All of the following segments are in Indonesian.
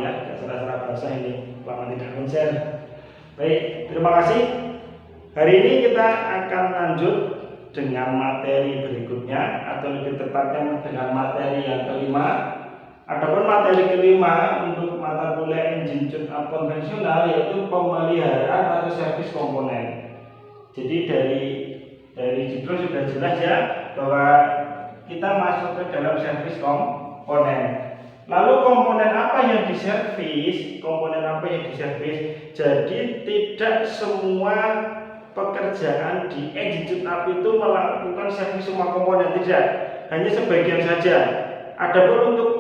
ya, salah bahasa ini lama tidak konsen. Baik, terima kasih. Hari ini kita akan lanjut dengan materi berikutnya, atau lebih tepatnya dengan materi yang kelima. Adapun materi kelima untuk mata kuliah engine tune-up konvensional yaitu pemeliharaan atau servis komponen. Jadi dari judul sudah jelas ya bahwa kita masuk ke dalam servis komponen. Lalu komponen apa yang diservis? Komponen apa yang diservis? Jadi tidak semua pekerjaan di engine tune-up itu melakukan servis semua komponen, tidak, hanya sebagian saja. Adapun untuk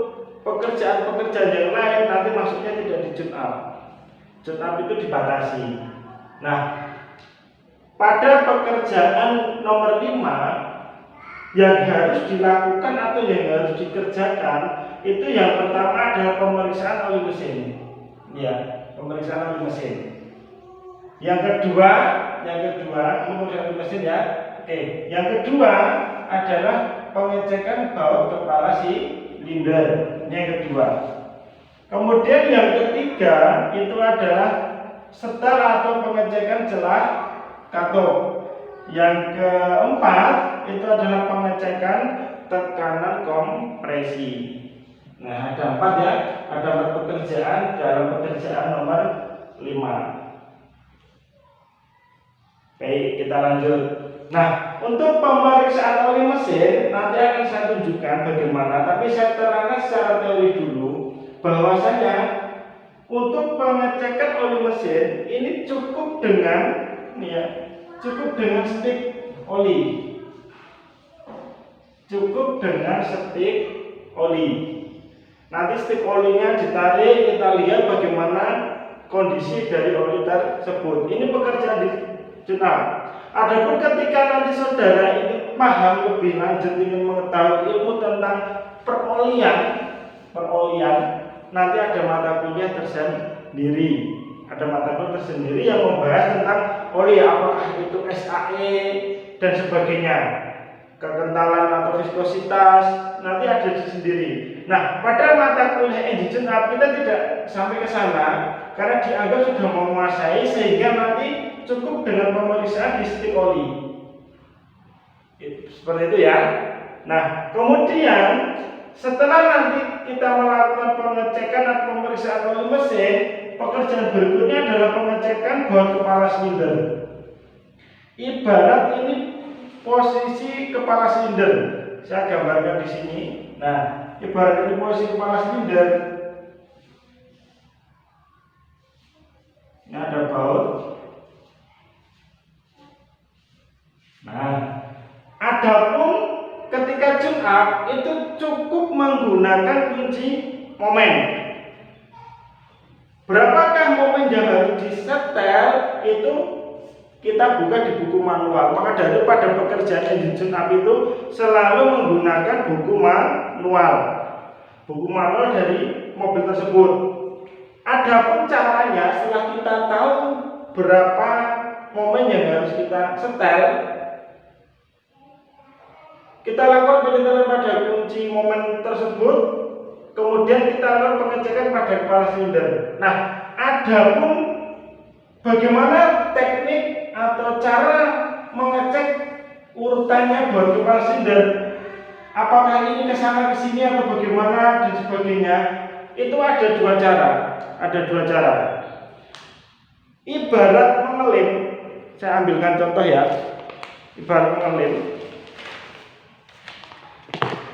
pekerjaan-pekerjaan yang lain nanti masuknya tidak di tune-up. Tune-up itu dibatasi. Nah, pada pekerjaan nomor 5 yang harus dilakukan atau yang harus dikerjakan itu yang pertama adalah pemeriksaan oli mesin. Ya, pemeriksaan oli mesin. Yang kedua pemeriksaan oli mesin ya. Oke, yang kedua adalah pengecekan baut kepala silinder. Yang kedua. Kemudian yang ketiga itu adalah setel atau pengecekan celah katok. Yang keempat itu adalah pengecekan tekanan kompresi. Nah, ada 4 ya, ada 4 pekerjaan dalam pekerjaan nomor 5. Baik, kita lanjut. Nah, untuk pemeriksaan oli mesin nanti akan saya tunjukkan bagaimana, tapi saya terangkan secara teori dulu bahwasanya untuk pengecekan oli mesin ini cukup dengan stik oli. Cukup dengan stik oli. Nanti stik olinya ditarik, kita lihat bagaimana kondisi dari oli tersebut. Ini pekerjaan di tune-up. Adapun ketika nanti saudara ini paham lebih lanjut, ingin mengetahui ilmu tentang perolian, nanti ada mata kuliah tersendiri. Ada mata kuliah tersendiri yang membahas tentang oli, apakah itu SAE dan sebagainya, kekentalan atau viskositas, nanti ada sendiri. Nah, pada mata kuliah engine tune-up kita tidak sampai ke sana karena dianggap sudah menguasai, sehingga nanti cukup dengan pemeriksaan di stik oli. Seperti itu ya. Nah, kemudian setelah nanti kita melakukan pengecekan atau pemeriksaan oli mesin, pekerjaan berikutnya adalah pengecekan baut kepala silinder. Ibarat ini posisi kepala silinder. Saya gambarkan di sini. Nah, ibarat ini posisi kepala silinder. Ini ada baut. Nah, adapun ketika tune-up itu cukup menggunakan kunci momen. Berapakah momen yang harus disetel itu kita buka di buku manual. Maka daripada pekerjaan engine tune-up itu selalu menggunakan buku manual. Buku manual dari mobil tersebut. Adapun caranya setelah kita tahu berapa momen yang harus kita setel, kita lakukan penyetelan pada kunci momen tersebut, kemudian kita lakukan pengecekan pada kepala silinder. Nah, adapun bagaimana teknik atau cara mengecek urutannya baut kepala silinder, apakah ini kesana kesini atau bagaimana dan sebagainya, itu ada dua cara. Ibarat mengelem, saya ambilkan contoh ya. Ibarat mengelem,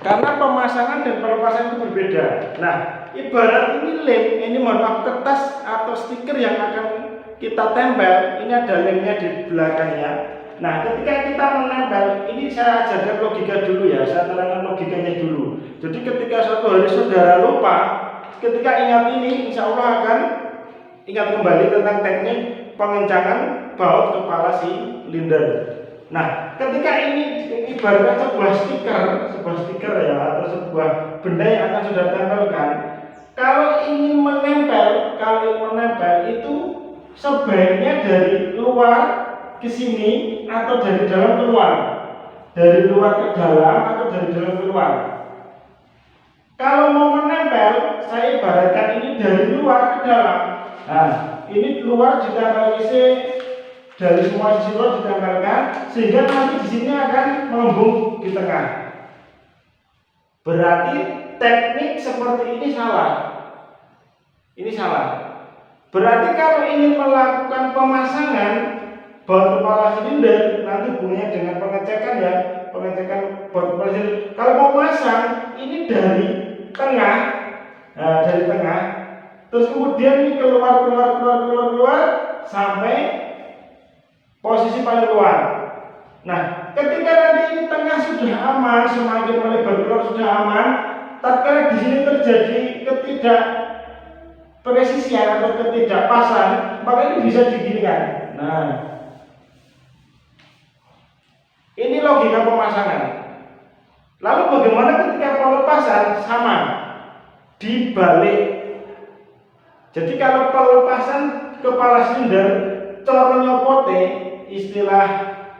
karena pemasangan dan pelepasan itu berbeda. Nah, ibarat ini lem, ini kertas atau stiker yang akan kita tempel. Ini ada lemnya di belakangnya. Nah, ketika kita menempel, ini saya ajarkan logika dulu ya, saya terangkan logikanya dulu. Jadi ketika suatu hari saudara lupa, ketika ingat ini, insya Allah akan ingat kembali tentang teknik pengencangan baut kepala silinder. Nah, ketika ini ibaratnya sebuah stiker ya, atau sebuah benda yang akan sudah tempelkan. Kalau ingin menempel itu sebaiknya dari luar ke sini atau dari dalam keluar. Dari luar ke dalam atau dari dalam keluar. Kalau mau menempel, saya ibaratkan ini dari luar ke dalam. Nah, ini luar ditempel isi, dari semua sisi luar ditempelkan, sehingga nanti di sini akan melembung di tengah. Berarti teknik seperti ini salah. Ini salah. Berarti kalau ingin melakukan pemasangan baut kepala silinder, nanti hubungannya dengan pengecekan ya, pengecekan baut kepala silinder. Kalau mau pasang, ini dari tengah, nah, dari tengah, terus kemudian ini keluar sampai posisi paling luar. Nah, ketika nanti ini tengah sudah aman, semakin melebar keluar sudah aman, tatkala di sini terjadi ketidakpresisian atau ketidakpasan, maka ini bisa diginikan. Nah, ini logika pemasangan. Lalu bagaimana ketika pelepasan? Sama, dibalik. Jadi kalau pelepasan kepala silinder, coro nyopote, istilah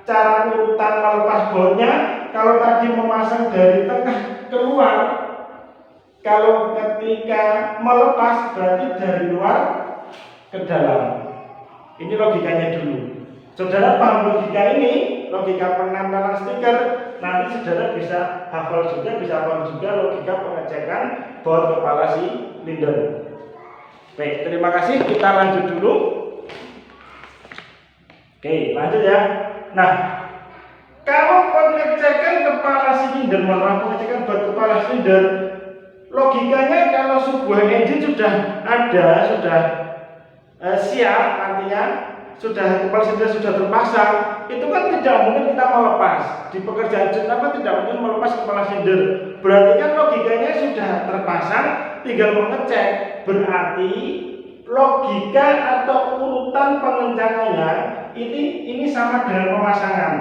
cara urutan melepas bautnya, kalau tadi memasang dari tengah keluar, kalau ketika melepas berarti dari luar ke dalam. Ini logikanya dulu. Saudara paham logika ini, logika penempelan stiker, nanti saudara bisa hafal juga, bisa paham juga logika pengecekan baut kepala silinder. Baik, terima kasih. Kita lanjut dulu. Oke, lanjut ya. Nah, kalau pengecekan kepala silinder, pengecekan baut kepala silinder, logikanya kalau sebuah engine sudah ada, sudah siap, artinya sudah kepala silinder sudah terpasang, itu kan tidak mungkin kita melepas. Di pekerjaan jenama tidak mungkin melepas kepala silinder. Berarti kan logikanya sudah terpasang, tinggal mengecek. Berarti logika atau urutan pengencangannya ini sama dengan pemasangan.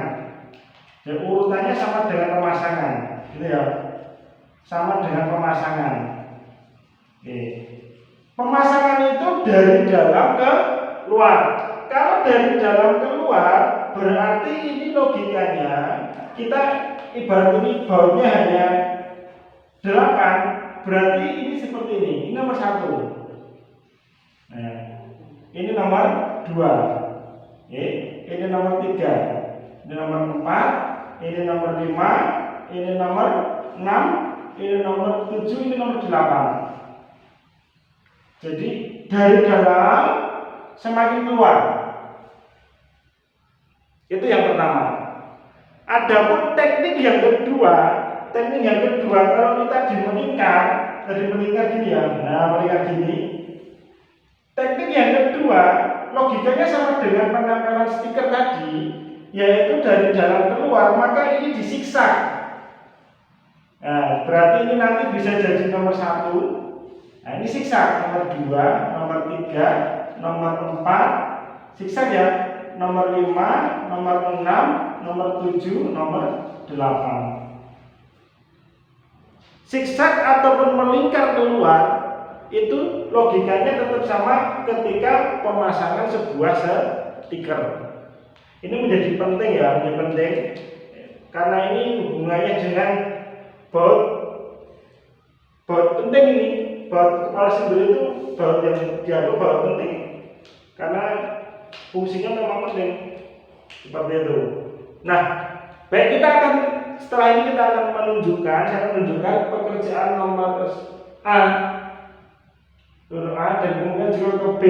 Dan urutannya sama dengan pemasangan, gitu ya. Sama dengan pemasangan. Oke. Pemasangan itu dari dalam ke luar. Kalau dari dalam keluar, berarti ini logikanya kita ibarat ini bautnya hanya 8, berarti ini seperti ini. Ini nomor 1. Nah, ini nomor 2. Ini nomor 3. Ini nomor 4. Ini nomor 5. Ini nomor 6. Ini nomor 7. Ini nomor 8. Jadi dari dalam semakin keluar. Itu yang pertama. Adapun teknik yang kedua kalau kita melingkar gini ya, nah melingkar gini. Teknik yang kedua logikanya sama dengan penempelan stiker tadi, yaitu dari dalam keluar, maka ini disiksak. Nah, berarti ini nanti bisa jadi nomor 1. Nah, ini siksak nomor 2, nomor 3, nomor 4, siksak ya. Nomor 5, nomor 6, nomor 7, nomor 8. Siksak ataupun melingkar keluar itu logikanya tetap sama ketika pemasangan sebuah stiker. Ini menjadi penting ya, menjadi penting karena ini hubungannya dengan baut penting ini. Baut kepala silinder itu baut yang dianggap baut penting karena fungsinya memang penting seperti itu. Nah, baik, setelah ini kita akan saya menunjukkan pekerjaan nomor A dan kemudian juga ke B.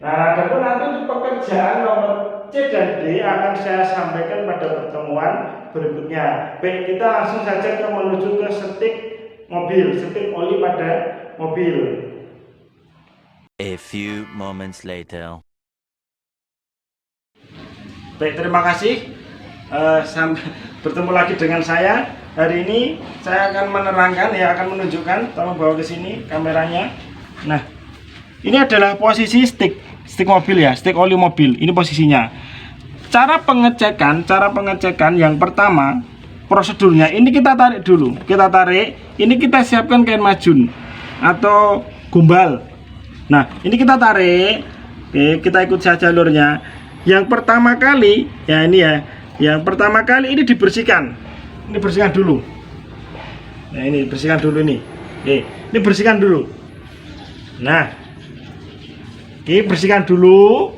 Nah, adapun nanti pekerjaan nomor C dan D akan saya sampaikan pada pertemuan berikutnya. Baik, kita langsung saja menuju ke setik oli pada mobil. A few moments later. Baik, terima kasih. Sampai bertemu lagi dengan saya. Hari ini saya akan menerangkan akan menunjukkan, tolong bawa ke sini kameranya. Nah, ini adalah posisi stik mobil ya, stik oli mobil. Ini posisinya. Cara pengecekan yang pertama, prosedurnya ini kita tarik dulu. Ini kita siapkan kain majun atau gombal. Nah, ini kita tarik. Oke, kita ikut saja jalurnya. Yang pertama kali ini dibersihkan. Ini bersihkan dulu. Nah, ini bersihkan dulu ini. Oke, ini bersihkan dulu. Nah, oke, bersihkan dulu.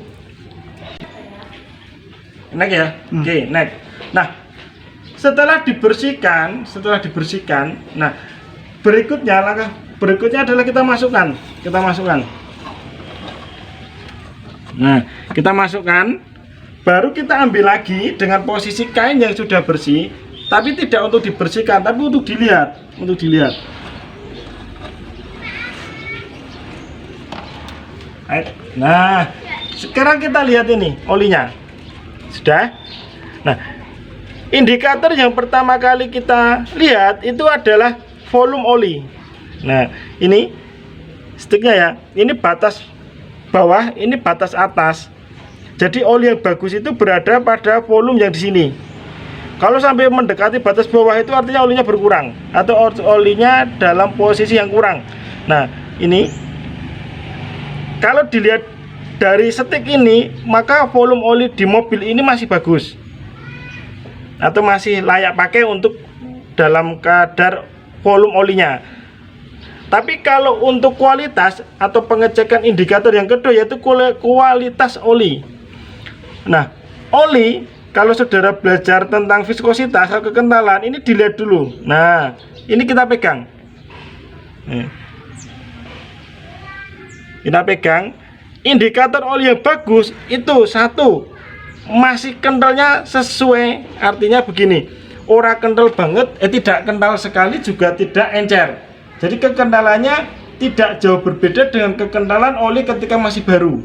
Next ya. Oke, next. Nah, setelah dibersihkan, nah berikutnya langkah berikutnya adalah kita masukkan. Nah, kita masukkan, baru kita ambil lagi dengan posisi kain yang sudah bersih, tapi tidak untuk dibersihkan, tapi untuk dilihat, Nah, sekarang kita lihat ini olinya. Sudah. Nah, indikator yang pertama kali kita lihat itu adalah volume oli. Nah, ini sticknya ya. Ini batas bawah, ini batas atas. Jadi oli yang bagus itu berada pada volume yang di sini. Kalau sampai mendekati batas bawah itu artinya olinya berkurang atau olinya dalam posisi yang kurang. Nah, ini kalau dilihat dari stick ini, maka volume oli di mobil ini masih bagus atau masih layak pakai untuk dalam kadar volume olinya. Tapi kalau untuk kualitas atau pengecekan indikator yang kedua yaitu kualitas oli. Nah, oli kalau saudara belajar tentang viskositas atau kekentalan ini dilihat dulu. Nah, ini kita pegang. Kita pegang. Indikator oli yang bagus itu satu, masih kentalnya sesuai, artinya begini, ora kental banget, tidak kental sekali juga tidak encer. Jadi kekentalannya tidak jauh berbeda dengan kekentalan oli ketika masih baru.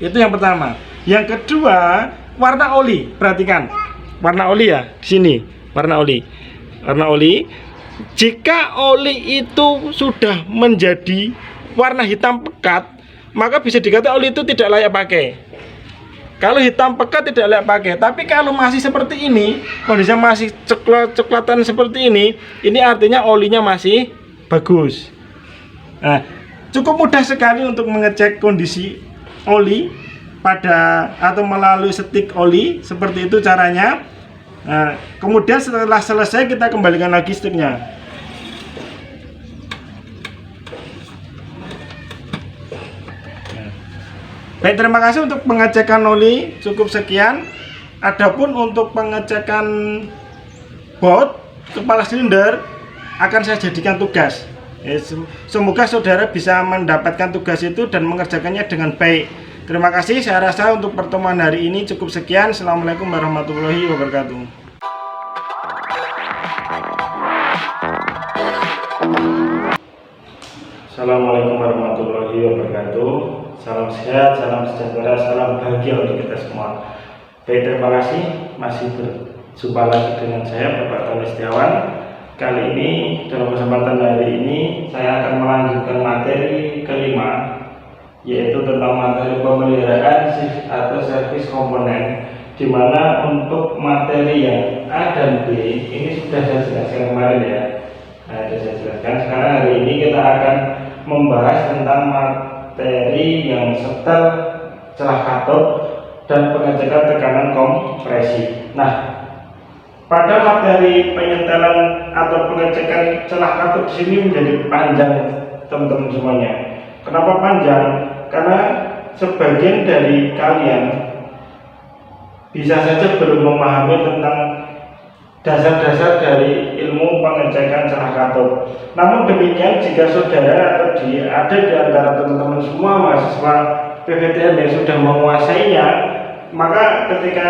Itu yang pertama. Yang kedua, warna oli. Perhatikan warna oli ya, di sini warna oli. Jika oli itu sudah menjadi warna hitam pekat, maka bisa dikatakan oli itu tidak layak pakai. Kalau hitam pekat tidak layak pakai. Tapi kalau masih seperti ini, kondisinya masih coklatan seperti ini artinya olinya masih bagus. Nah, cukup mudah sekali untuk mengecek kondisi oli pada atau melalui stick oli, seperti itu caranya. Nah, kemudian setelah selesai kita kembalikan lagi sticknya. Baik, terima kasih untuk pengecekan oli, cukup sekian. Adapun untuk pengecekan baut kepala silinder akan saya jadikan tugas. Semoga saudara bisa mendapatkan tugas itu dan mengerjakannya dengan baik. Terima kasih, saya rasa untuk pertemuan hari ini cukup sekian. Assalamualaikum warahmatullahi wabarakatuh. Assalamualaikum warahmatullahi wabarakatuh. Salam sehat, salam sejahtera, salam bahagia untuk kita semua. Baik, terima kasih masih berjumpa lagi dengan saya Bapak Tony Setiawan. Kali ini dalam kesempatan hari ini saya akan melanjutkan materi kelima, yaitu tentang materi pemeliharaan atau servis komponen, di mana untuk materi yang A dan B ini sudah saya jelaskan kemarin ya. Sudah saya jelaskan. Sekarang hari ini kita akan membahas tentang materi yang setel celah katot dan pengecekan tekanan kompresi. Nah, pada materi penyetelan atau pengecekan celah katot di sini menjadi panjang teman-teman semuanya. Kenapa panjang? Karena sebagian dari kalian bisa saja belum memahami tentang dasar-dasar dari ilmu pengecekan celah katot. Namun demikian, jika saudara atau ada di antara teman-teman semua mahasiswa PPTN yang sudah menguasainya, maka ketika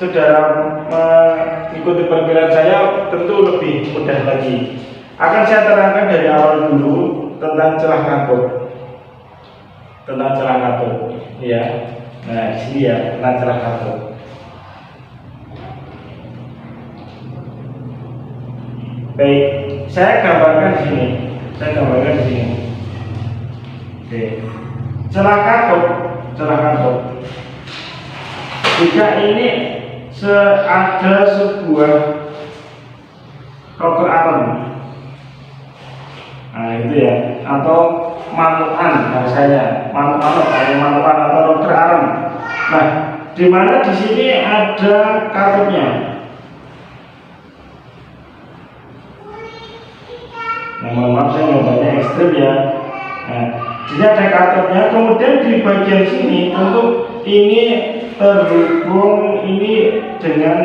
saudara mengikuti perkiraan saya tentu lebih mudah lagi. Akan saya terangkan dari awal dulu tentang celah katot. Ya. Nah, di sini ya, tentang celah katot. Baik, saya gambarkan di sini. Oke. Celah katot. Jika ini ada sebuah rotor atom, nah itu ya, atau manukan bahasanya, manukan atau rotor atom. Nah, di mana di sini ada katotnya. Nah, mohon maaf saya nyobainnya ekstrim ya. Nah, jadi ada katopnya, kemudian di bagian sini tentu ini terhubung ini dengan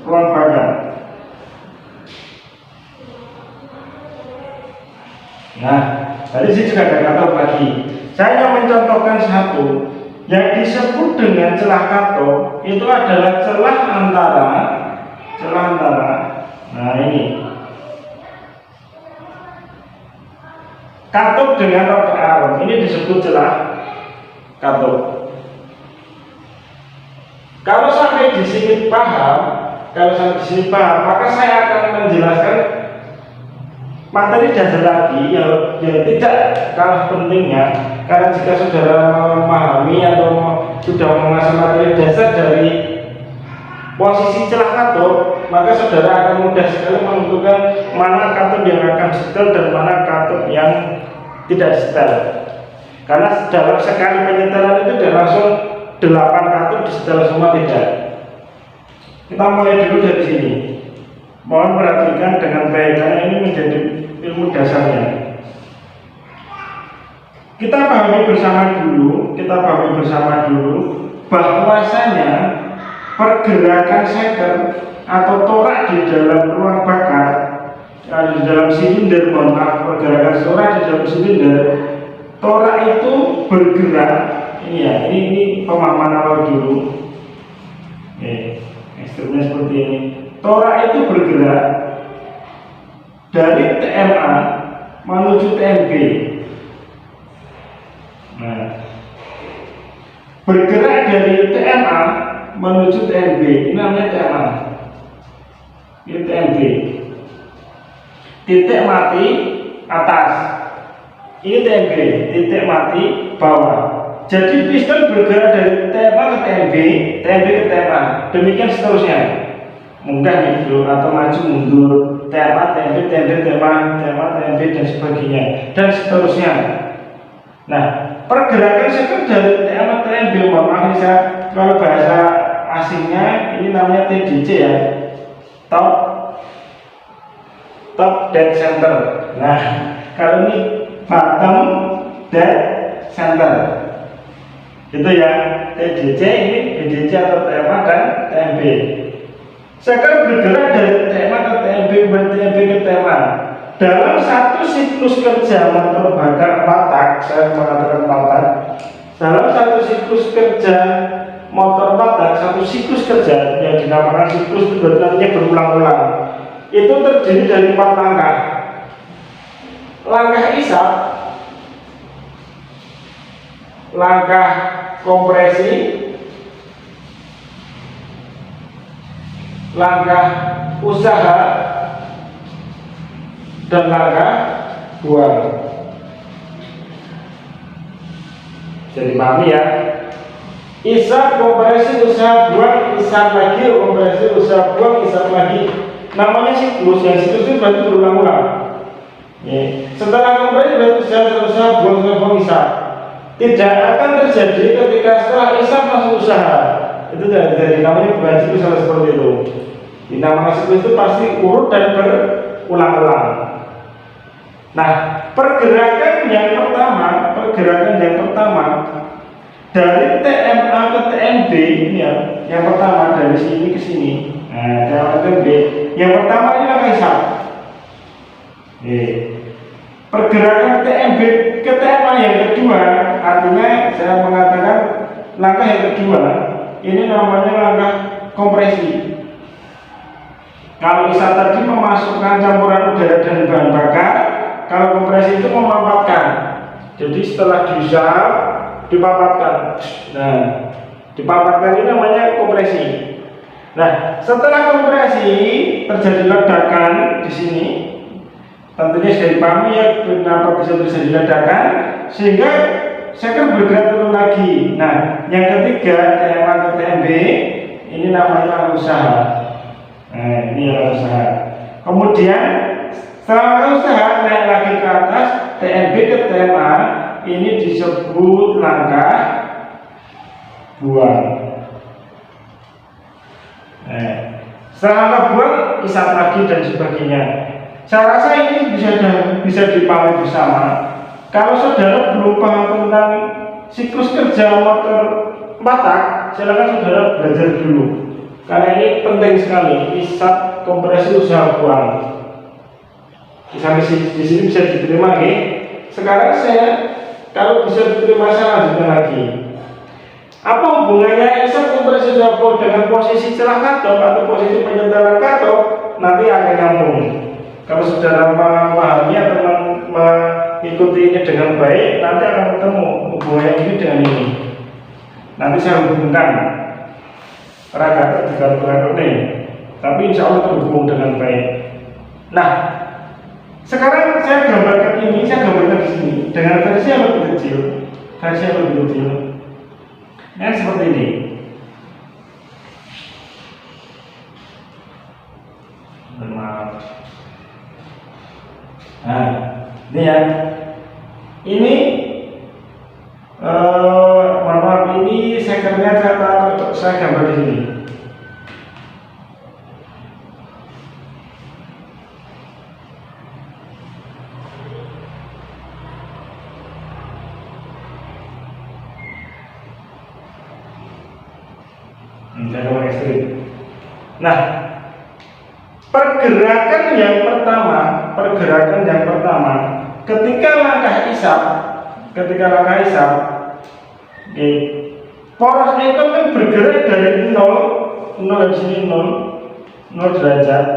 ruang bakar. Nah, tadi sih juga ada katop lagi. Saya mencontohkan satu yang disebut dengan celah katop itu adalah celah antara. Nah ini katop dengan roda arung ini disebut celah katop. Kalau sampai di sini paham, maka saya akan menjelaskan materi dasar lagi yang tidak kalah pentingnya, karena jika saudara memahami atau sudah menguasai materi dasar dari posisi celah katop, maka saudara akan mudah sekali menentukan mana katop yang akan disetel dan mana katop yang tidak disetel. Karena dalam sekali penyetelan itu tidak langsung 8 katop disetel semua, tidak. Kita mulai dulu dari sini. Mohon perhatikan dengan baik karena ini menjadi ilmu dasarnya. Kita pahami bersama dulu bahwasanya pergerakan seker atau torak di dalam ruang bakar, di dalam silinder, pergerakan torak di dalam silinder, torak itu bergerak. Ini ya, ini pemahaman awal dulu. Ekstrimnya seperti ini. Torak itu bergerak dari TMA menuju TMB. Nah, bergerak dari TMA menuju TMB, ini namanya TMA. Ini TMB. Titik mati atas. Ini TMB, titik mati bawah. Jadi piston bergerak dari TMA ke TMB, TMB ke TMA. Demikian seterusnya. Mudah gitu atau maju mundur, TMA, TMB, TMB, TMA, TMA, TMB dan sebagainya dan seterusnya. Nah, pergerakan seker dari TMA TMB, maaf saya kalau bahasa asingnya ini namanya TDC ya, top dead center. Nah, kalau ini bottom dead center itu ya, TDC ini BDC atau TMA dan TMB. Seker bergerak dari TMA ke TMB, TMB ke TMA. Dalam satu siklus kerja motor bakar patak, saya mengatakan patak. Dalam satu siklus kerja motor patak, satu siklus kerja yang dinamakan siklus itu berarti berulang-ulang. Itu terdiri dari 4 langkah. Langkah isap, langkah kompresi, langkah usaha, dan langkah buang. Jadi pahami ya. Isap, kompresi, usaha, buang, isap lagi, kompresi, usaha, buang, isap lagi. Namanya siklus. Yang siklus itu berarti berulang-ulang. Setelah kompresi berarti usaha, buang, isap. Tidak akan terjadi ketika setelah isap masuk usaha. Itu tidak terjadi. Namanya bukan siklus seperti itu. Dinamakan siklus itu pasti urut dan berulang-ulang. Nah, pergerakan yang pertama dari TMA ke TMB ini ya, yang pertama dari sini ke sini. Nah, TMA ke TMB. Yang pertama ini langkah isap. Pergerakan TMB ke TMA yang kedua, artinya saya mengatakan langkah yang kedua, ini namanya langkah kompresi. Kalau isap tadi memasukkan campuran udara dan bahan bakar, kalau kompresi itu memampatkan. Jadi setelah diisap, dipampatkan. Nah, dipampatkan ini namanya kompresi. Nah, setelah kompresi terjadi ledakan di sini. Tentunya sudah dipahami ya kenapa bisa terjadi ledakan, sehingga seker bergerak turun lagi. Nah, yang ketiga TMA ke TMB ini namanya usaha. Nah, ini adalah usaha. Kemudian setelah usaha naik lagi ke atas, TMB ke TMA ini disebut langkah buang. Setelah langkah buang, isap lagi dan sebagainya. Saya rasa ini bisa dipahami bersama. Kalau saudara belum paham tentang siklus kerja motor watak, silakan saudara belajar dulu. Karena ini penting sekali, isap kompresi usaha buang. Sampai di sini bisa diterima, ya. Sekarang saya kalau bisa diterima saya lanjutkan lagi. Apa hubungannya isap kompresi usaha buang dengan posisi celah katop atau posisi penyendaran katop? Nanti akan nyambung. Kalau saudara memahami atau mengikuti ini dengan baik, nanti akan ketemu hubungannya ini dengan ini. Nanti saya hubungkan raga dengan ini, tapi insya Allah terhubung dengan baik. Nah, sekarang saya gambarkan ini, saya gambarkan di sini dengan versi yang lebih kecil, Nah, seperti ini. Maaf. Nah, ini ya. Ini mohon maaf, ini sekernya saya gambar di sini. Nah, pergerakan yang pertama, ketika langkah isap, poros ekor kan bergerak dari 0 di sini 0 derajat.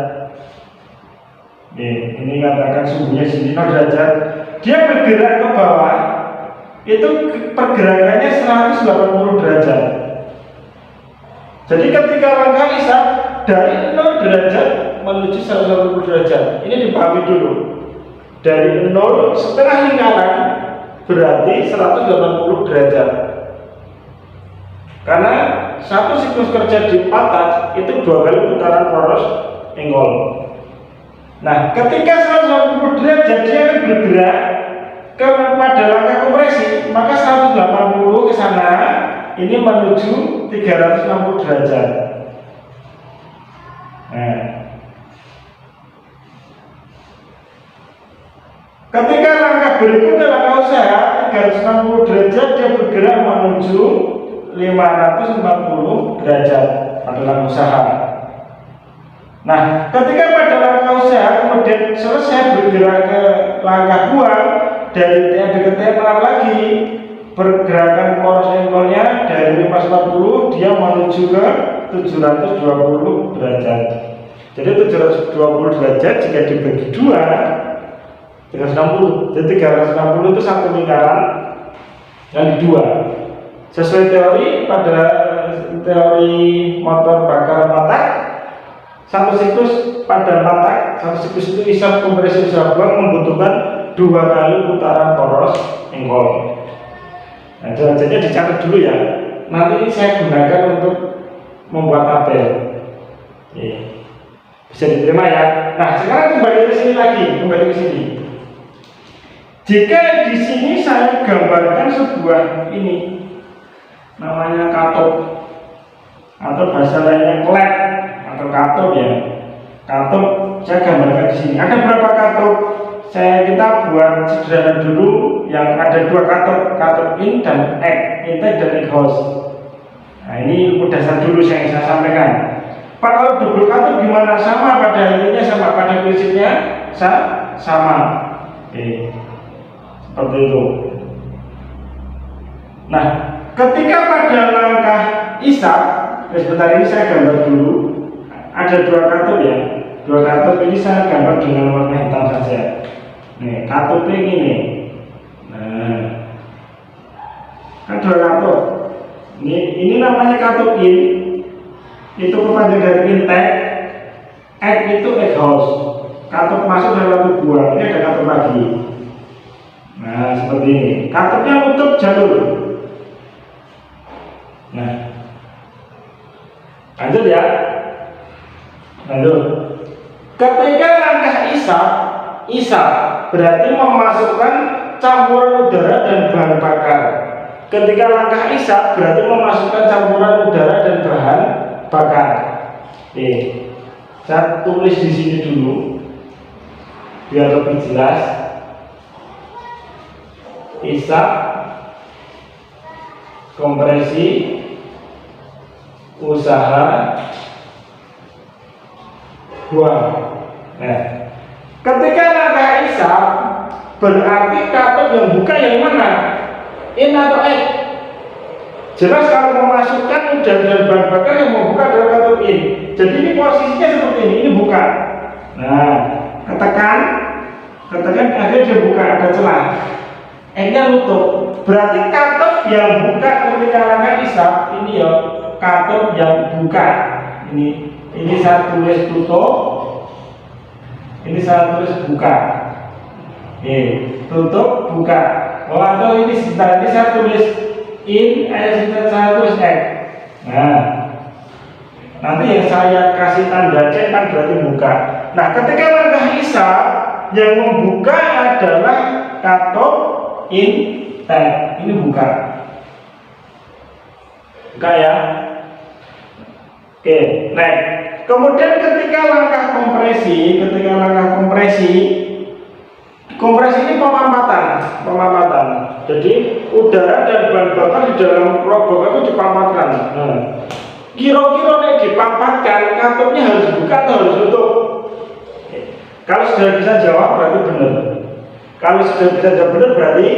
Ini katakan suhunya sini 0 derajat. Dia bergerak ke bawah, itu pergerakannya 180 derajat. Jadi ketika langkah isap dari 0 derajat menuju 180 derajat, ini dipahami dulu. Dari 0 setengah lingkaran berarti 180 derajat. Karena satu siklus kerja di patat itu 2 kali putaran poros enggol. Nah, ketika 180 derajat dia akan bergerak pada langkah kompresi, maka 180 ke sana ini menuju 360 derajat. Nah, ketika langkah berikutnya langkah usaha 360 derajat dia bergerak menuju 540 derajat pada langkah usaha. Nah, ketika pada langkah usaha kemudian selesai bergerak ke langkah buang, dari TMB ke TMA lagi, pergerakan poros engkolnya dari 540 dia menuju ke 720 derajat. Jadi 720 derajat jika dibagi 2 360. Jadi 360 itu satu lingkaran yang dua. Sesuai teori, pada teori motor bakar watak, satu siklus pada watak, satu siklus itu isap kompresi usaha buang membutuhkan 2 kali putaran poros engkol. Nah, jawabannya dicatat dulu ya. Nanti saya gunakan untuk membuat tabel. Bisa diterima ya. Nah, sekarang kembali ke sini lagi, Jika di sini saya gambarkan sebuah ini, namanya katop, atau bahasa lainnya klep atau katop ya. Katop saya gambarkan di sini. Ada berapa katop? Kita buat sederhana dulu, yang ada 2 katop in dan egg, intake dan egg house. Nah, ini dasar dulu yang saya sampaikan. Pak, kalau double katop gimana? Sama pada intinya, sama pada prinsipnya, sama. Seperti itu. Nah, ketika pada langkah isap, sebentar ini saya gambar dulu. Ada 2 katop ya. 2 katop ini saya gambar dengan warna hitam saja. Nih, katopnya gini. Nah, kan 2 katop. Ini namanya katop in. Itu kepanjangan dari intake. Egg itu egg house. Katop masuk dan lalu buang. Ini ada katop lagi. Nah, seperti ini. Katopnya nutup jalur. Nah, lanjut ya. Ketika langkah isap berarti memasukkan campuran udara dan bahan bakar. Ketika langkah isap berarti memasukkan campuran udara dan bahan bakar. Saya tulis di sini dulu. biar lebih jelas. Isap, kompresi, usaha, buang. Nah, ketika langkah isap, berarti katup yang buka yang mana? In atau out? Jelas kalau memasukkan udara dan bahan bakar yang membuka adalah katup in. Jadi ini posisinya seperti ini buka. Nah, tekan akhirnya dia buka, ada celah. N-nya nutup. Berarti katup yang buka ketika langkah isap ini ya katup yang buka. Ini saya tulis tutup. Ini saya tulis buka. Tutup buka. Oh, atau ini sebentar ini saya tulis in, saya tulis X. Nah, nanti yang saya kasih tanda C kan berarti buka. Nah, ketika langkah isap yang membuka adalah katup in tank. Ini buka. Buka ya. Oke, next. Kemudian ketika langkah kompresi ini pemampatan. Jadi udara dan bahan bakar di dalam rokok itu dipampatkan. Nah, kira-kira nih dipampatkan, katupnya harus buka atau harus tutup? Kalau sudah bisa jawab berarti benar. Kalau sudah bisa jawab benar berarti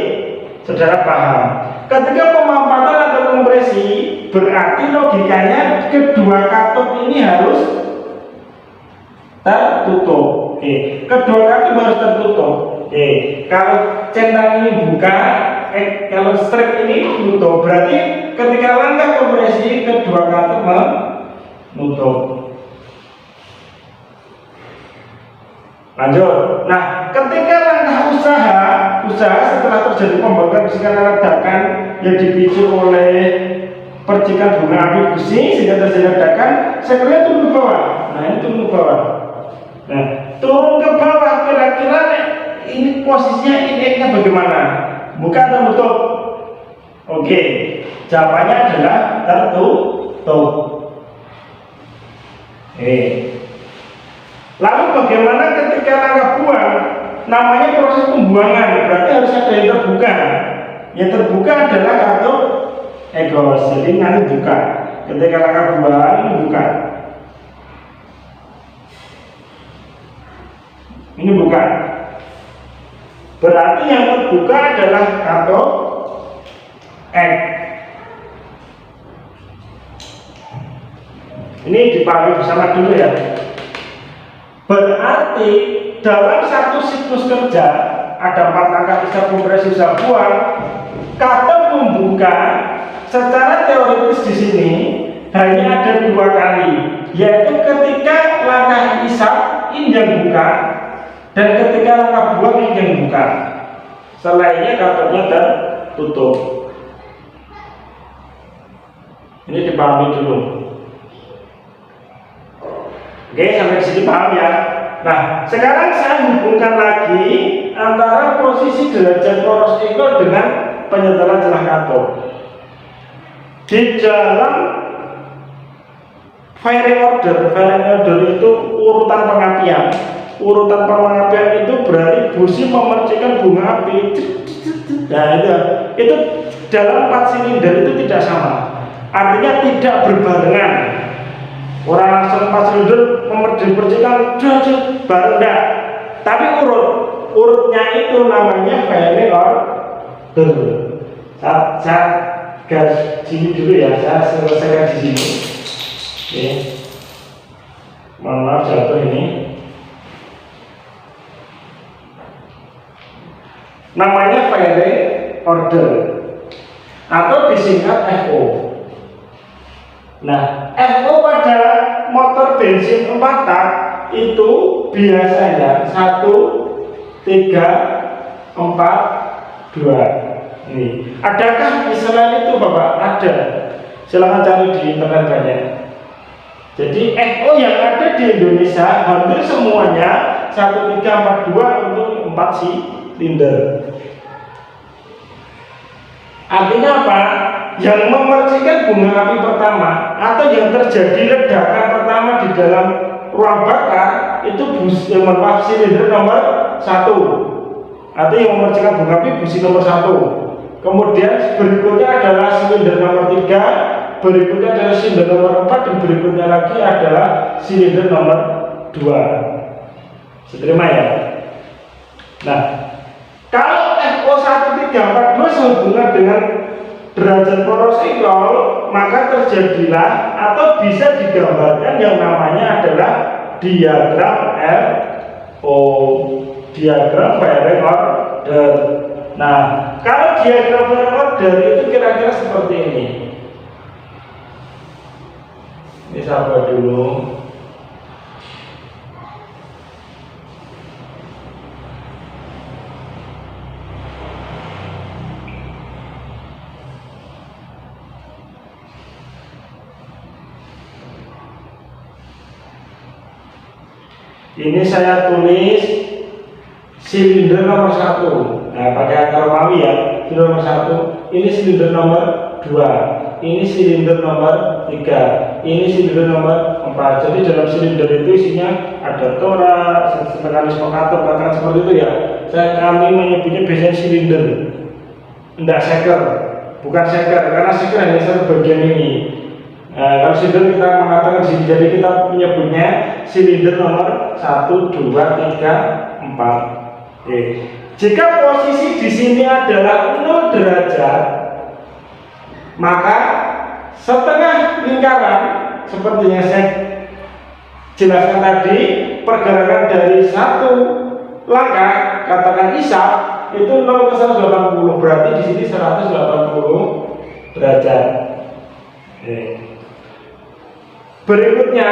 saudara paham. Ketika pemampatan atau kompresi berarti logikanya kedua katup ini harus tertutup. Kedua katup harus tertutup. Kalau centang ini buka, kalau strip ini tutup. Berarti ketika langkah kompresi kedua katup menutup. Lanjut. Nah, ketika langkah usaha setelah terjadi pembakaran bisikan ledakan yang dipicu oleh percikan bunga api besi sehingga terjadi ledakan, sekiranya turun ke bawah. Nah, ini turun ke bawah. Nah, turun ke bawah kira-kira ini posisinya ini bagaimana? Buka atau tutup? Oke, jawabannya adalah tertutup. Lalu bagaimana ketika langkah buang? Namanya proses pembuangan, berarti harus ada yang terbuka. Yang terbuka adalah katup egos, jadi nanti buka. Ketika langkah buang ini buka. Ini buka. Berarti yang terbuka adalah katup X. Ini dipahami bersama dulu ya. Berarti dalam satu siklus kerja ada 4 langkah isap, kompresi, usaha, buang. Katup membuka secara teoritis di sini hanya ada 2 kali, yaitu ketika langkah isap ini yang buka dan ketika langkah buang ini yang buka. Selainnya katupnya tertutup. Ini dipahami dulu. Oke, sampai di sini paham ya. Nah, sekarang saya hubungkan lagi antara posisi derajat poros ekor dengan penyetelan celah katup. Di dalam firing order itu urutan pengapian. Urutan pengapian itu berarti busi memercikan bunga api. Nah, itu dalam 4 silinder itu tidak sama. Artinya tidak berbarengan. Orang langsung 4 silinder memercikan bareng enggak. Tapi urutnya itu namanya firing order. Saya gas sini dulu ya, saya selesaikan di sini. Oke. Mohon maaf jatuh ini. Namanya firing order atau disingkat FO. Nah, FO pada motor bensin 4 tak itu biasanya 1, 3, 4, 2. Ini. Adakah istilah itu Bapak? Ada. Silahkan cari di internet banyak. Jadi FO yang ada di Indonesia hampir semuanya 1, 3, 4, 2 untuk 4 silinder. Artinya apa? Yang memercikan bunga api pertama atau yang terjadi ledakan pertama di dalam ruang bakar itu yang maaf silinder nomor 1. Artinya yang memercikan bunga api busi nomor 1. Kemudian berikutnya adalah silinder nomor 3, berikutnya adalah silinder nomor 4, dan berikutnya lagi adalah silinder nomor 2. Diterima ya? Nah, kalau FO1342 sehubungan dengan derajat korosi Kroll, maka terjadilah atau bisa digambarkan yang namanya adalah diagram FO, diagram firing order. Nah, kalau diagram firing order itu kira-kira seperti ini. Ini sabar dulu. Ini saya tulis silinder nomor 1. Nah, pakai akar Romawi ya. Silinder nomor 1. Ini silinder nomor 2. Ini silinder nomor 3. Ini silinder nomor 4. Jadi dalam silinder itu isinya ada toraks, mekanisme kator, katakan seperti itu ya. Kami menyebutnya biasanya silinder. Tidak seker, bukan seker, karena seker hanya satu bagian ini. Kalau silinder kita mengatakan di sini, jadi kita menyebutnya silinder nomor 1, 2, 3, 4. Oke. Jika posisi di sini adalah 0 derajat, maka setengah lingkaran seperti yang saya jelaskan tadi, pergerakan dari satu langkah, katakan isap, itu 0 ke 180, berarti di sini 180 derajat. Oke. Berikutnya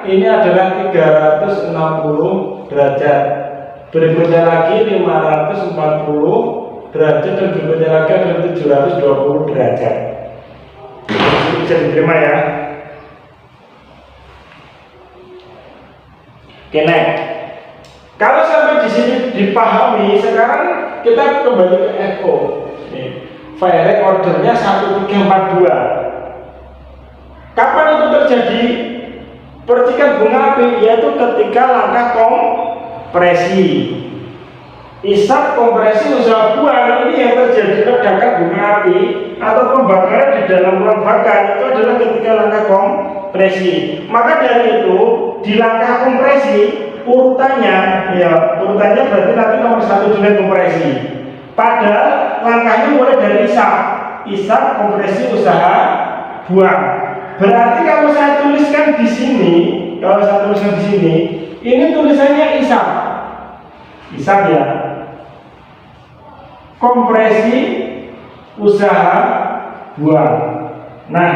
ini adalah 360 derajat. Berikutnya lagi 540 derajat, dan berikutnya lagi adalah 720 derajat. Ini bisa diterima ya. Oke, next. Kalau sampai di sini dipahami, sekarang kita kembali ke FO. Firing ordernya 1342. Kapan itu terjadi percikan bunga api? Yaitu ketika langkah kompresi. Isap, kompresi, usaha buang, ini yang terjadi ledakan bunga api atau pembakaran di dalam ruang bakar, itu adalah ketika langkah kompresi. Maka dari itu di langkah kompresi urutannya urutannya berarti nanti nomor 1 dulu kompresi. Padahal langkahnya mulai dari isap, kompresi, usaha buang. Berarti kalau saya tuliskan di sini, ini tulisannya isap ya. Kompresi, usaha buang. Nah,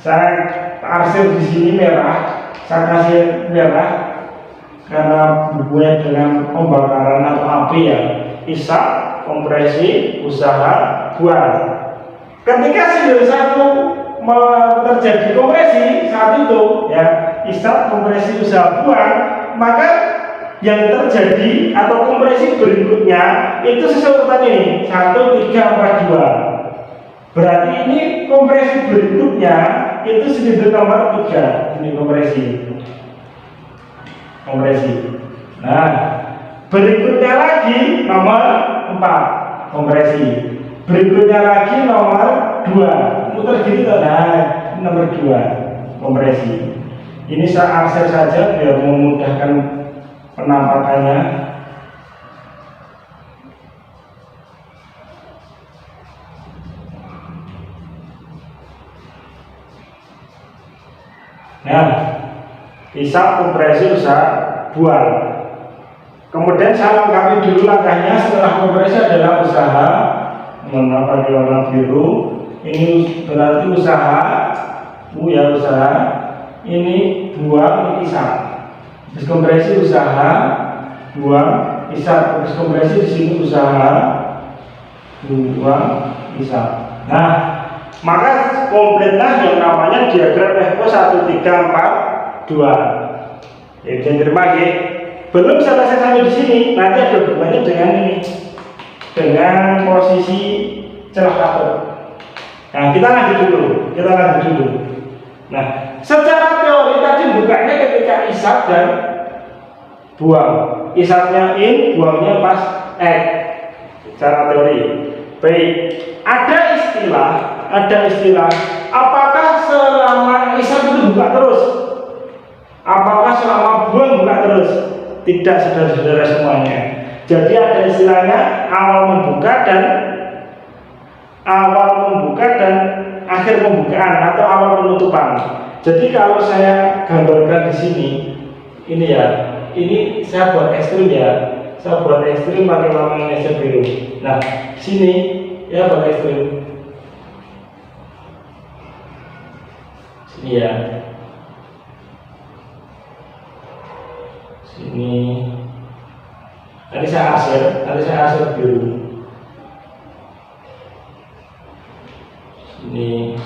saya arsip di sini merah, saya kasih merah karena hubungannya dengan pembakaran atau api ya. Isap, kompresi, usaha buang. Ketika silinder 1 terjadi kompresi saat itu ya, isap, kompresi, usaha buang, maka yang terjadi atau kompresi berikutnya itu sesuai urutan ini 1, 3, 4, 2. Berarti ini kompresi berikutnya itu silinder nomor 3. Ini kompresi. Nah, berikutnya lagi nomor 4 kompresi. Berikutnya lagi nomor 2. Muter gitu, nah nomor 2 kompresi. Ini saya akses saja biar memudahkan penampakannya. Nah, isap, kompresi, usaha buang. Kemudian saya lengkapi dulu langkahnya. Setelah kompresi adalah usaha, pakai warna biru. Ini berarti usaha, usaha. Ini buang, ini isap. Terus kompresi, usaha, buang, isap. Terus kompresi di sini usaha, buang, isap. Nah, maka komplitlah yang namanya diagram FO 1342. Ya, bisa diterima ya. Belum selesai sampai di sini, nanti ada hubungannya dengan ini, dengan posisi celah kator. Nah, kita lanjut dulu. Nah, secara teori tadi bukanya ketika isap dan buang. Isapnya in, buangnya pas X. Cara teori. Baik, ada istilah. Apakah selama isap itu buka terus? Apakah selama buang buka terus? Tidak, saudara-saudara semuanya. Jadi ada istilahnya awal membuka dan akhir pembukaan atau awal penutupan. Jadi kalau saya gambarkan di sini, ini ya, ini saya buat ekstrim ya. Saya buat ekstrim pakai warna laser biru. Nah, sini ya buat ekstrim. Sini ya. Sini. Tadi saya asir biru. Sini.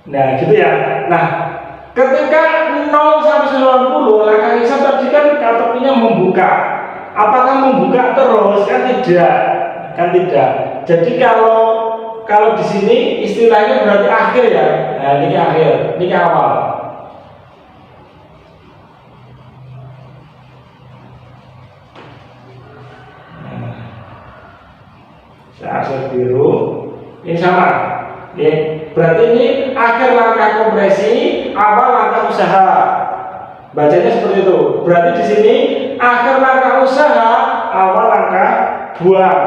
Nah gitu ya. Nah, ketika 0 sampai 90 langkah hisab tadi kan kategorinya membuka. Apakah membuka terus? Kan tidak. Jadi kalau di sini istilahnya berarti akhir ya. Nah, ini akhir, ini awal. Saya asal biru. Ini sama. Ya, berarti ini akhir langkah kompresi, awal langkah usaha. Bacanya seperti itu. Berarti di sini akhir langkah usaha, awal langkah buang.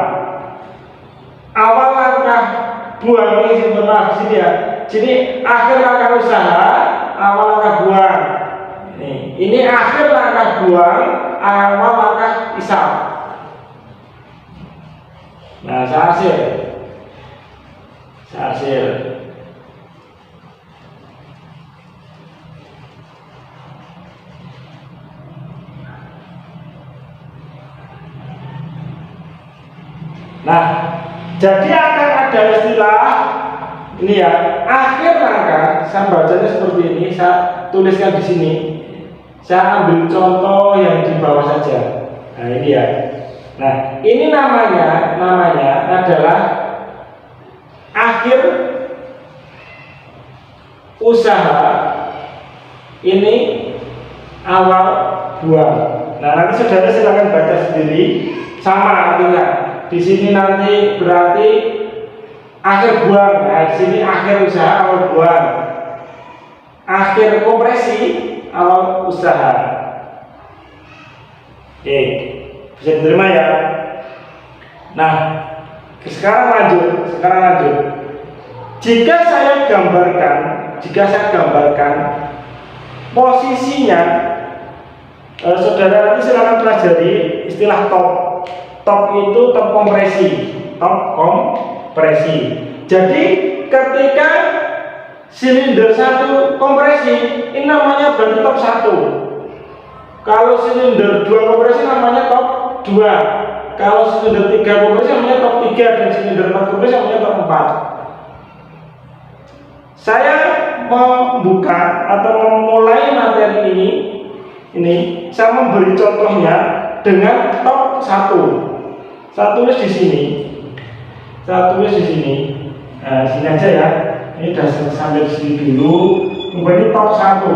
Awal langkah buang ini sebenarnya di sini ya. Jadi akhir langkah usaha, awal langkah buang. Ini akhir langkah buang, awal langkah isap. Nah, saya hasil. Nah, jadi akan ada istilah ini ya, akhir langkah. Saya bacanya seperti ini, saya tuliskan di sini. Saya ambil contoh yang di bawah saja. Nah, ini ya. Nah, ini namanya adalah akhir usaha, ini awal buang. Nah, nanti saudara silakan baca sendiri. Sama artinya. Di sini nanti berarti akhir buang. Nah, di sini akhir usaha, awal buang. Akhir kompresi, awal usaha. Oke, bisa diterima ya. Nah, sekarang lanjut. Jika saya gambarkan posisinya, saudara nanti silakan pelajari istilah top. Top itu top kompresi. Jadi ketika silinder 1 kompresi, ini namanya berarti top 1. Kalau silinder 2 kompresi namanya top 2. Kalau silinder 3 kompresi namanya top 3, dan silinder 4 kompresi namanya top 4. Saya membuka atau memulai materi ini saya memberi contohnya dengan top 1. Saya tulis di sini. Nah, sini aja ya. Ini sudah sampai di sini dulu. Kemudian top 1.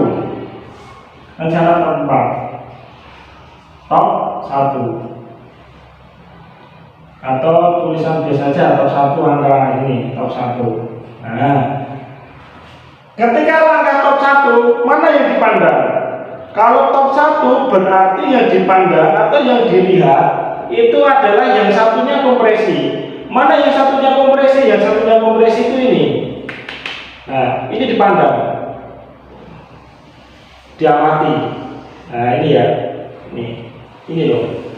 Dan cara top 4. Top 1. Atau tulisan biasa saja top 1 angka ini, top 1. Nah, ketika langkah top 1, mana yang dipandang? Kalau top 1 berarti yang dipandang atau yang dilihat itu adalah yang satunya kompresi. Mana yang satunya kompresi? Yang satunya kompresi itu ini. Nah, ini dipandang, diamati. Nah, ini ya, ini loh,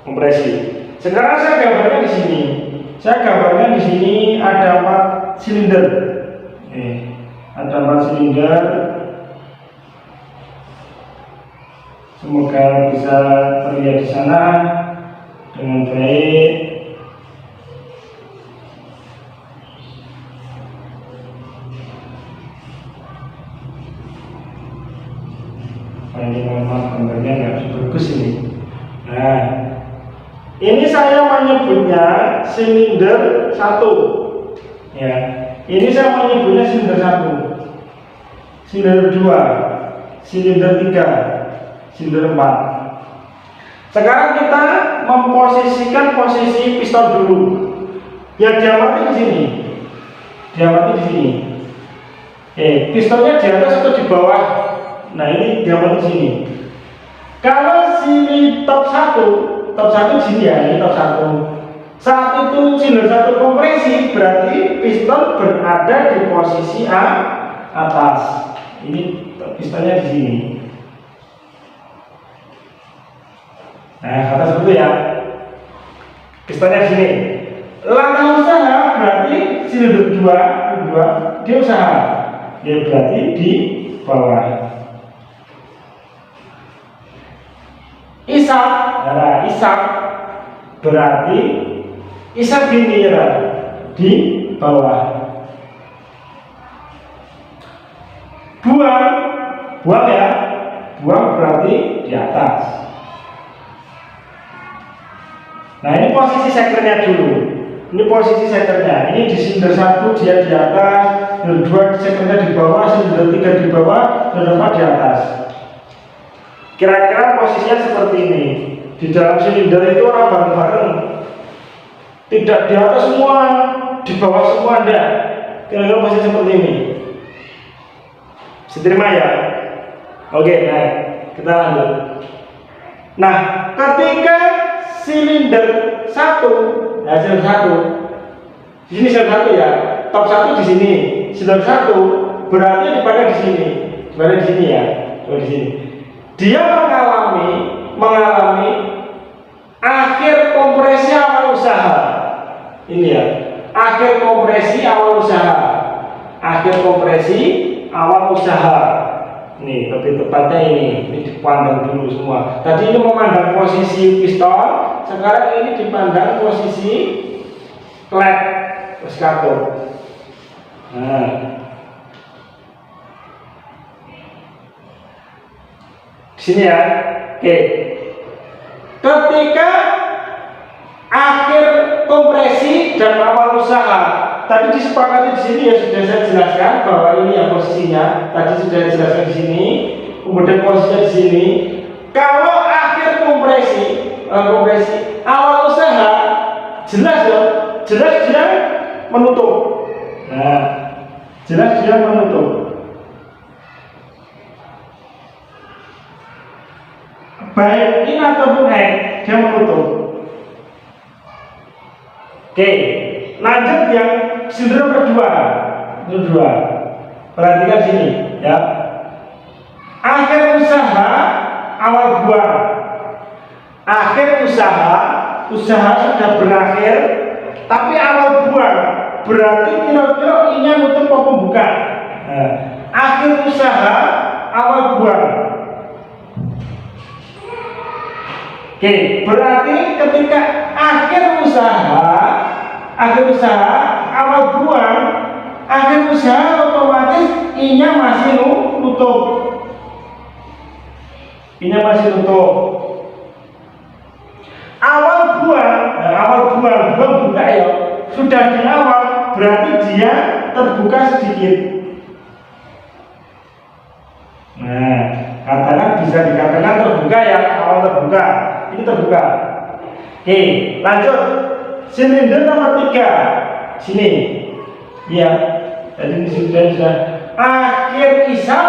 kompresi. Sekarang saya gambarkan di sini. Ada 4 silinder. Ada 4 silinder. Semoga bisa terlihat di sana dengan baik. ini mohon maaf gambarnya nggak bagus ini. Nah, ini saya menyebutnya silinder 1. Ya, ini saya menyebutnya silinder 1, silinder 2, silinder 3, silinder 4. Sekarang kita memposisikan posisi piston dulu. Ya, diamati di sini. Diamati di sini. Pistonnya di atas atau di bawah? Nah, ini diamati di sini. Kalau sini top 1 di sini ya, ini top 1. Saat itu silinder 1 kompresi, berarti piston berada di posisi atas. Ini pistonnya di sini. Nah, atas dulu ya. Pistonnya di sini. Langkah usaha berarti silinder 2 dia usaha. Dia berarti di bawah. Isap, nah, isap berarti isap gini ya, di bawah. Buang ya, buang berarti di atas. Nah, ini posisi sekernya dulu. Ini posisi sekernya. Ini di silinder 1 dia di atas, silinder 2 sekernya di bawah, silinder 3 di bawah, silinder 4 di atas. Kira-kira posisinya seperti ini. Di dalam silinder itu orang bareng-bareng. Tidak di atas semua, di bawah semua enggak. Kira-kira posisi seperti ini. Diterima ya? Oke, nah kita lanjut. Nah, ketika silinder 1, nah silinder 1, di sini silinder 1 ya, top 1 di sini, silinder 1 berarti dipakai di sini, berarti di sini ya, di sini. Dia mengalami akhir kompresi awal usaha. Ini ya, akhir kompresi awal usaha. Akhir kompresi awal usaha. Ini lebih tepatnya ini dipandang dulu semua. Tadi ini memandang posisi piston, sekarang ini dipandang posisi klep eskator. Nah, di sini ya. Oke. Ketika akhir kompresi dan awal usaha, tadi disepakati di sini ya, sudah saya jelaskan bahwa ini ya posisinya. Tadi sudah saya jelaskan di sini. Kemudian posisinya di sini. Kalau akhir kompresi awal usaha, jelas ya, jelas dia menutup. Nah, jelas dia menutup. Baik in ataupun out, dia menutup. Oke, lanjut yang silinder kedua. Perhatikan sini ya. Akhir usaha awal buang. Akhir usaha sudah berakhir, tapi awal buang berarti kira-kira ini nutup apa bukan? Nah, akhir usaha awal buang. Oke, berarti ketika akhir usaha awal buang, akhir usaha otomatis inya masih nutup. Awal buang buka ya, sudah di awal berarti dia terbuka sedikit. Nah, katakan bisa dikatakan terbuka ya, awal terbuka. Ini terbuka. Oke, lanjut. Silinder nomor 3. Sini. Ya. Tadi sudah akhir isap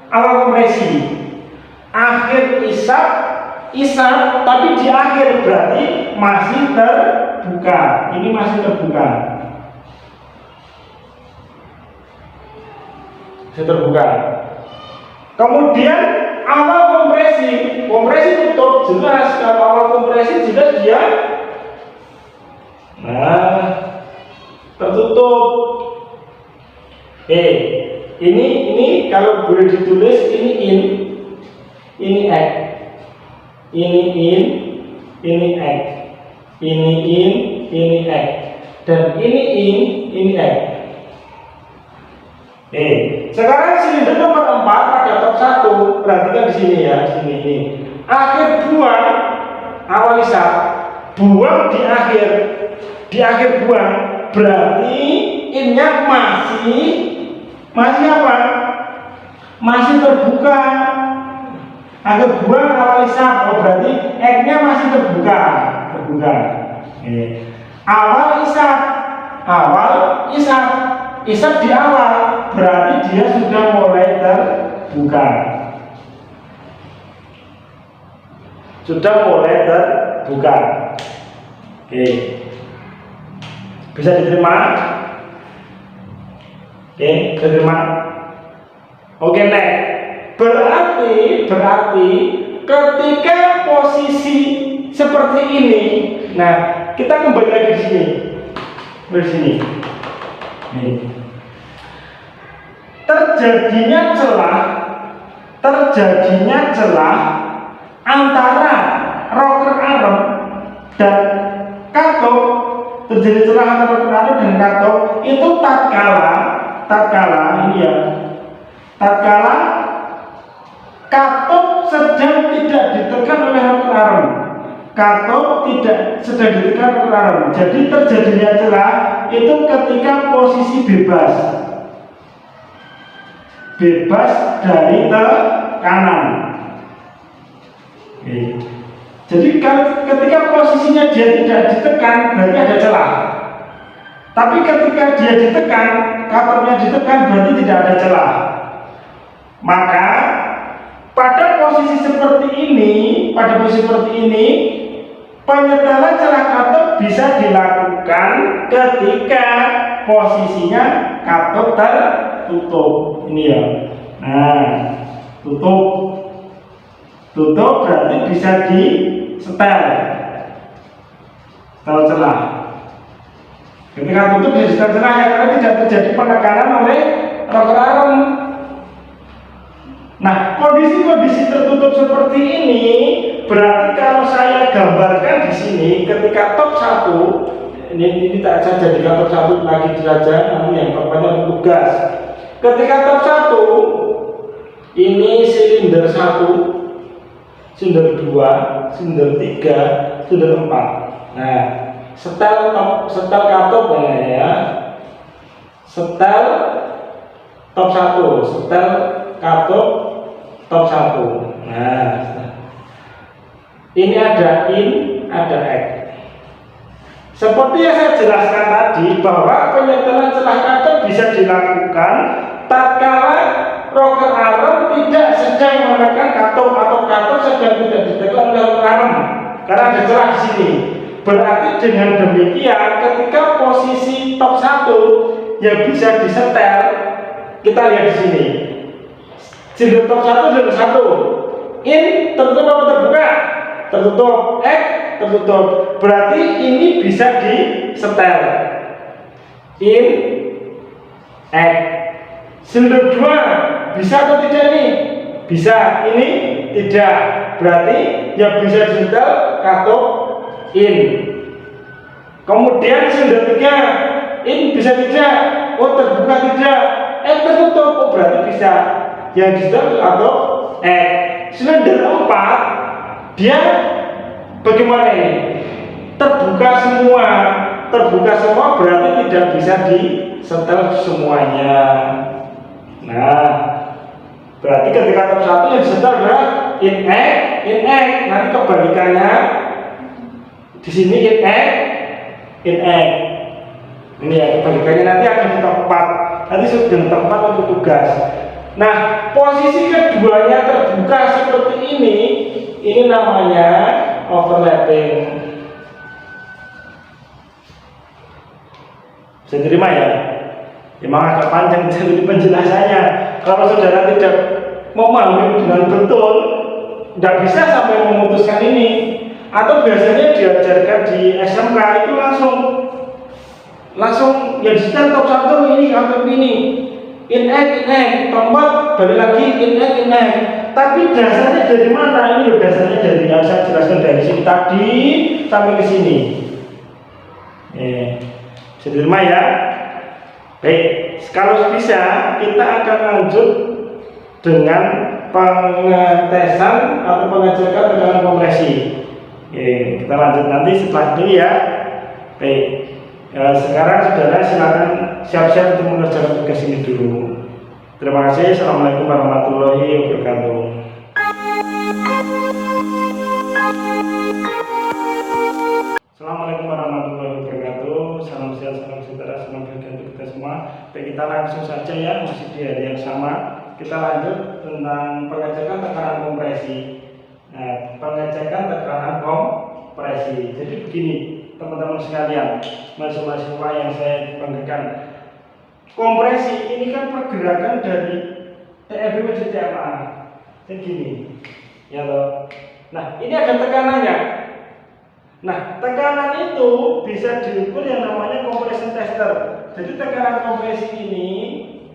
awal kompresi. Akhir isap tapi di akhir berarti masih terbuka. Ini masih terbuka. Terbuka. Kemudian awal kompresi tutup, jelas. Kalau awal kompresi jelas dia tertutup. Ini kalau boleh ditulis ini in, ini out. Ini in, ini out. Ini in, ini out. Dan ini in, ini out. Sekarang silinder nomor 4 pada top 1. Perhatikan di sini ya, di sini ini. Akhir buang awal isap, buang di akhir buang, berarti innya masih apa? Masih terbuka. Akhir buang awal isap, berarti egg-nya masih terbuka. Awal isap di awal, berarti dia sudah mulai terbuka. Bisa diterima? Diterima. Next. Berarti ketika posisi seperti ini, nah kita kembali lagi di sini. Terjadinya celah antara rocker arm dan katok, terjadi celah antara rocker arm dan katok itu tatkala katok sedang tidak ditekan oleh rocker arm. Jadi terjadinya celah itu ketika posisi bebas dari tekanan. Jadi ketika posisinya dia tidak ditekan, berarti ada celah. Tapi ketika dia ditekan, katornya ditekan, berarti tidak ada celah. Maka pada posisi seperti ini, penyetelan celah katot bisa dilakukan ketika posisinya katot tertutup. Ini ya. Nah, tutup berarti bisa disetel celah. Ketika tutup bisa disetel celah ya, karena tidak terjadi penekanan oleh rocker arm. Nah, kondisi tertutup seperti ini berarti kalau saya gambarkan di sini ketika top 1 ini tak saya jadikan top 1 lagi saja, nanti yang perpanjang tugas. Ketika top 1 ini silinder 1, silinder 2, silinder 3, silinder 4. Nah, setel katot ya. Setel top 1, setel katot top 1. Nah, ini ada ada egg. Seperti yang saya jelaskan tadi bahwa penyetelan celah katot bisa dilakukan tatkala rocker arm tidak sedang menekan katot atau katot sedang tidak ditekan oleh rocker arm karena ada celah di sini. Berarti dengan demikian ketika posisi top 1 yang bisa disetel, kita lihat di sini. Silinder top 1 silinder 1. Tertutup apa terbuka? Tertutup. Tertutup. Berarti ini bisa disetel. Silinder 2 bisa atau tidak ini? Bisa. Ini tidak. Berarti yang bisa disetel katot Kemudian silinder 3 bisa tidak? Terbuka tidak. Tertutup. Berarti bisa. Yang disetel atau silinder 4 dia bagaimana ini? Terbuka semua berarti tidak bisa disetel semuanya. Nah, berarti ketika top 1 yang disetel adalah in egg. Nanti kebalikannya di sini in egg. Ini ya kebalikannya nanti akan di top 4. Nanti sudah tempat untuk tugas. Nah, posisi keduanya terbuka seperti ini namanya overlapping. Bisa terima ya? Memang agak panjang jadi penjelasannya. Kalau saudara tidak memahami dengan betul, tidak bisa sampai memutuskan ini. Atau biasanya diajarkan di SMK itu langsung ya disetel top 1 ini atau ini. In egg, tombol balik lagi in egg. Tapi dasarnya dari mana? Ini loh dasarnya dari yang saya jelaskan dari sini tadi sampai ke sini. Bisa diterima ya? Baik, kalau bisa kita akan lanjut dengan pengetesan atau pengecekan tekanan kompresi. Oke, kita lanjut nanti setelah ini ya. Baik, sekarang saudara silakan siap-siap untuk mengerjakan tugas ini dulu. Terima kasih. Assalamualaikum warahmatullahi wabarakatuh. Assalamualaikum warahmatullahi wabarakatuh. Salam sehat, salam sejahtera, salam bahagia untuk kita semua. Baik, kita langsung saja ya, masih di hari yang sama. Kita lanjut tentang pengecekan tekanan kompresi. Nah, pengecekan tekanan kompresi. Jadi begini, teman-teman sekalian, mahasiswa yang saya banggakan. Kompresi ini kan pergerakan dari TFB menuju TMA. Jadi gini, ya loh. Nah, ini ada tekanannya. Nah, tekanan itu bisa diukur yang namanya compression tester. Jadi tekanan kompresi ini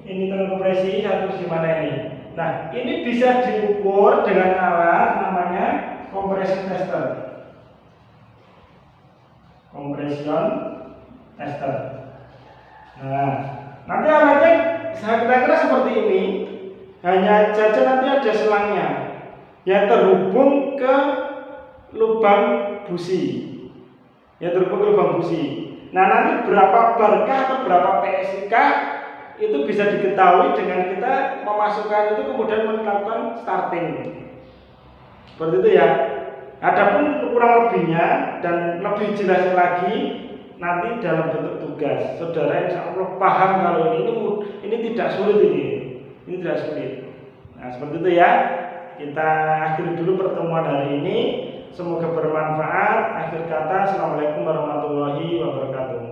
tekanan kompresi harus gimana ini? Nah, ini bisa diukur dengan alat namanya compression tester. Compression tester. Nah, nanti alatnya saya kira seperti ini. Hanya saja nanti ada selangnya yang terhubung ke lubang busi. Yang terhubung ke lubang busi. Nah, nanti berapa barkah atau berapa PSIK itu bisa diketahui dengan kita memasukkan itu kemudian melakukan starting. Seperti itu ya. Adapun kurang lebihnya dan lebih jelas lagi nanti dalam bentuk tugas. Saudara insya Allah paham kalau ini tidak sulit ini tidak sulit. Nah, seperti itu ya. Kita akhiri dulu pertemuan hari ini. Semoga bermanfaat. Akhir kata, assalamualaikum warahmatullahi wabarakatuh.